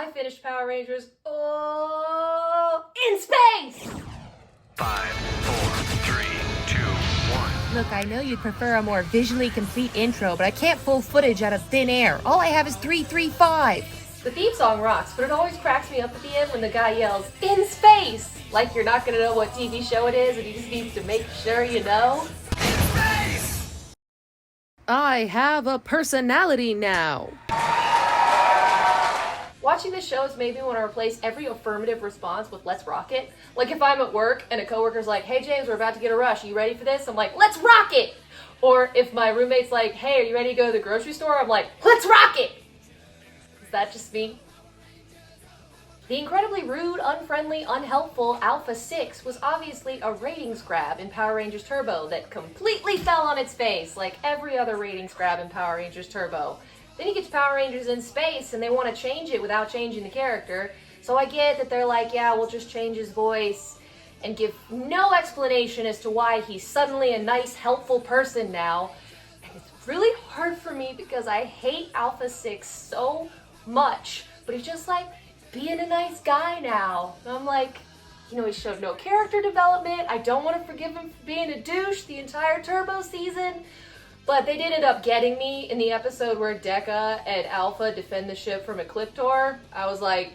I finished Power Rangers, in space! 5, 4, 3, 2, 1. Look, I know you'd prefer a more visually complete intro, but I can't pull footage out of thin air. All I have is 335. The theme song rocks, but it always cracks me up at the end when the guy yells, "In space!" Like you're not gonna know what TV show it is and he just needs to make sure you know. I have a personality now. Watching this show has made me want to replace every affirmative response with "let's rock it." Like if I'm at work and a coworker's like, "Hey James, we're about to get a rush. Are you ready for this?" I'm like, "Let's rock it!" Or if my roommate's like, "Hey, are you ready to go to the grocery store?" I'm like, "Let's rock it!" Is that just me? The incredibly rude, unfriendly, unhelpful Alpha 6 was obviously a ratings grab in Power Rangers Turbo that completely fell on its face, like every other ratings grab in Power Rangers Turbo. Then you get to Power Rangers in Space and they want to change it without changing the character, so I get that they're like, yeah, we'll just change his voice and give no explanation as to why he's suddenly a nice, helpful person now. And it's really hard for me because I hate Alpha 6 so much, but he's just like being a nice guy now. And I'm like, he showed no character development. I don't want to forgive him for being a douche the entire Turbo season. But they did end up getting me in the episode where Dekka and Alpha defend the ship from Ecliptor. I was like,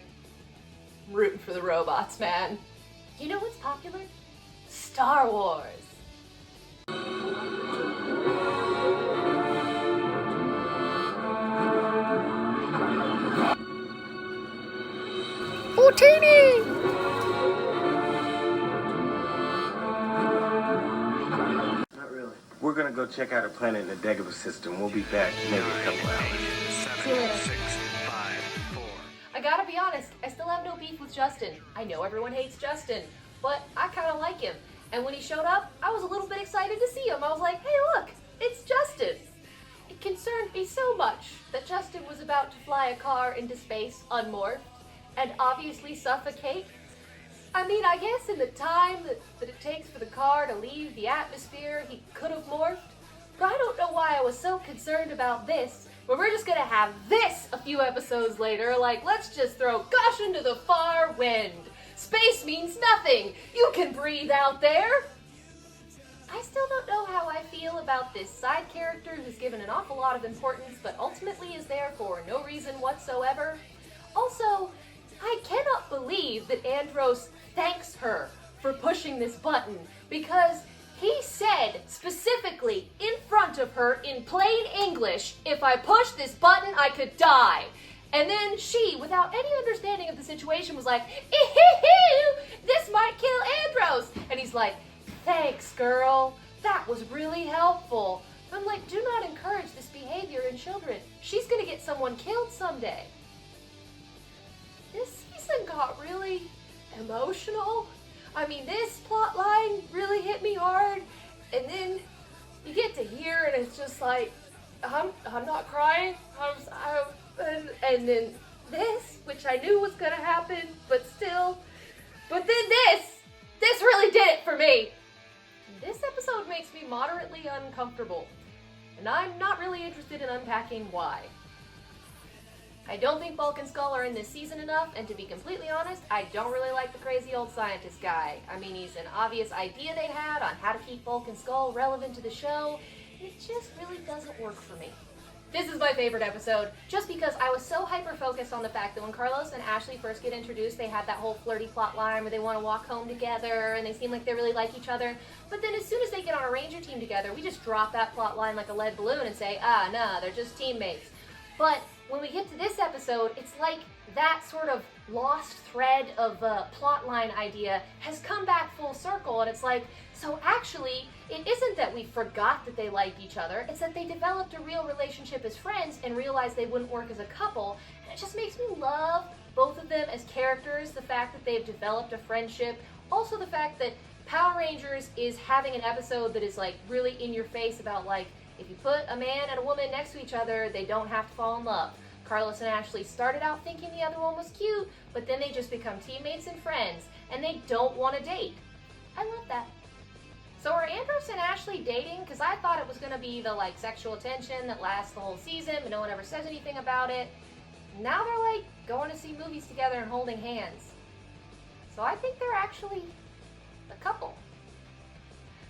rooting for the robots, man. You know what's popular? Star Wars. Utini! Not really. We're gonna go check out a planet in the Dagobah system. We'll be back maybe a couple hours. 7, 6, 5, 4. I gotta be honest, I still have no beef with Justin. I know everyone hates Justin, but I kinda like him. And when he showed up, I was a little bit excited to see him. I was like, hey look, it's Justin. It concerned me so much that Justin was about to fly a car into space unmorphed and obviously suffocate. I mean, I guess in the time that it takes for the car to leave the atmosphere, he could have morphed. But I don't know why I was so concerned about this, where we're just gonna have this a few episodes later, like, let's just throw caution to the far wind. Space means nothing. You can breathe out there. I still don't know how I feel about this side character who's given an awful lot of importance, but ultimately is there for no reason whatsoever. Also, I cannot believe that Andros thanks her for pushing this button, because he said specifically in front of her in plain English, if I push this button, I could die. And then she, without any understanding of the situation, was like, this might kill Andros. And he's like, thanks, girl. That was really helpful. I'm like, do not encourage this behavior in children. She's gonna get someone killed someday. This season got really emotional. I mean, this plot line really hit me hard. And then you get to here and it's just like, I'm not crying. And then this, which I knew was gonna happen, but then this really did it for me. This episode makes me moderately uncomfortable, and I'm not really interested in unpacking why. I don't think Bulk and Skull are in this season enough, and to be completely honest, I don't really like the crazy old scientist guy. I mean, he's an obvious idea they had on how to keep Bulk and Skull relevant to the show. It just really doesn't work for me. This is my favorite episode, just because I was so hyper-focused on the fact that when Carlos and Ashley first get introduced, they had that whole flirty plot line where they want to walk home together, and they seem like they really like each other. But then as soon as they get on a Ranger team together, we just drop that plot line like a lead balloon and say, nah, they're just teammates. But when we get to this episode, it's like that sort of lost thread of plotline idea has come back full circle, and it's like, so actually, it isn't that we forgot that they liked each other, it's that they developed a real relationship as friends and realized they wouldn't work as a couple, and it just makes me love both of them as characters, the fact that they've developed a friendship, also the fact that Power Rangers is having an episode that is like really in your face about like, if you put a man and a woman next to each other, they don't have to fall in love. Carlos and Ashley started out thinking the other one was cute, but then they just become teammates and friends, and they don't want to date. I love that. So are Andros and Ashley dating? Because I thought it was going to be the like sexual tension that lasts the whole season, but no one ever says anything about it. Now they're like going to see movies together and holding hands. So I think they're actually a couple.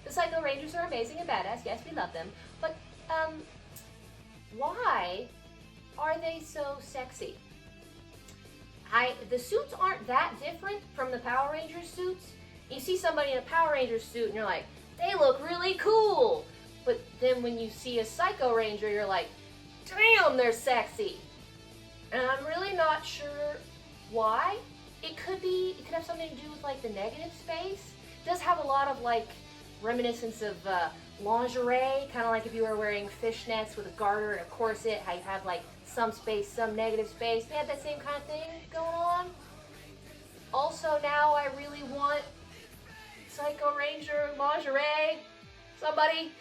The Psycho Rangers are amazing and badass. Yes, we love them. But, why are they so sexy? The suits aren't that different from the Power Rangers suits. You see somebody in a Power Rangers suit and you're like, they look really cool. But then when you see a Psycho Ranger, you're like, damn, they're sexy. And I'm really not sure why. It could have something to do with like the negative space. It does have a lot of like reminiscence of lingerie, kind of like if you were wearing fishnets with a garter and a corset, how you have like some space, some negative space. They had that same kind of thing going on. Also, now I really want Psycho Ranger lingerie. Somebody.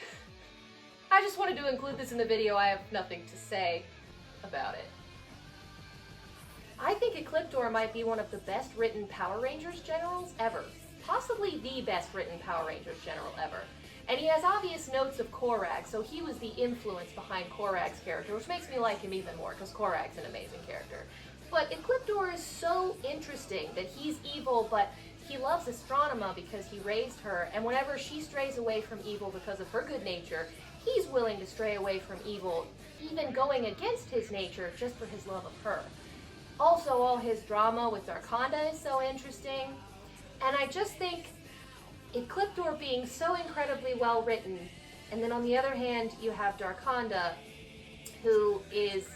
I just wanted to include this in the video. I have nothing to say about it. I think Ecliptor might be one of the best written Power Rangers generals ever. Possibly the best written Power Rangers general ever. And he has obvious notes of Korag, so he was the influence behind Korag's character, which makes me like him even more, because Korag's an amazing character. But Ecliptor is so interesting that he's evil, but he loves Astronema because he raised her, and whenever she strays away from evil because of her good nature, he's willing to stray away from evil, even going against his nature just for his love of her. Also, all his drama with Darkonda is so interesting, and I just think Ecliptor being so incredibly well written, and then on the other hand, you have Darkonda, who is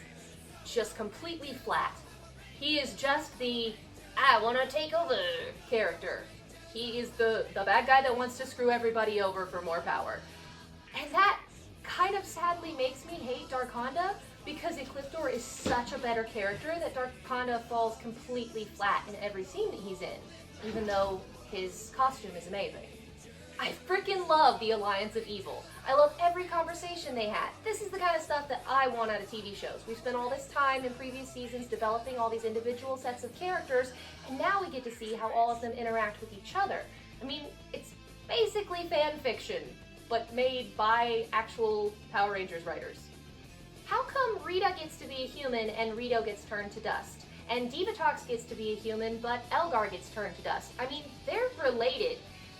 just completely flat. He is just the I want to take over character. He is the bad guy that wants to screw everybody over for more power. And that kind of sadly makes me hate Darkonda, because Ecliptor is such a better character that Darkonda falls completely flat in every scene that he's in, even though his costume is amazing. I freaking love the Alliance of Evil. I love every conversation they had. This is the kind of stuff that I want out of TV shows. We've spent all this time in previous seasons developing all these individual sets of characters, and now we get to see how all of them interact with each other. I mean, it's basically fan fiction, but made by actual Power Rangers writers. How come Rita gets to be a human and Rito gets turned to dust? And Divatox gets to be a human, but Elgar gets turned to dust? I mean, they're related.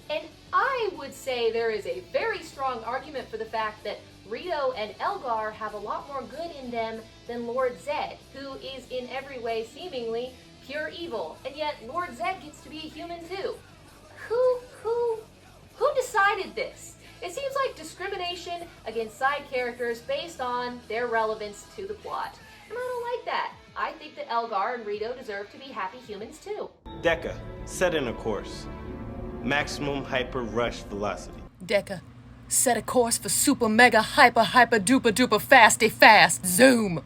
And I would say there is a very strong argument for the fact that Rito and Elgar have a lot more good in them than Lord Zed, who is in every way seemingly pure evil. And yet Lord Zed gets to be a human too. Who decided this? It seems like discrimination against side characters based on their relevance to the plot. And I don't like that. I think that Elgar and Rito deserve to be happy humans too. Deca, set in a course. Maximum hyper rush velocity. Deca, set a course for super mega hyper duper duper fast zoom.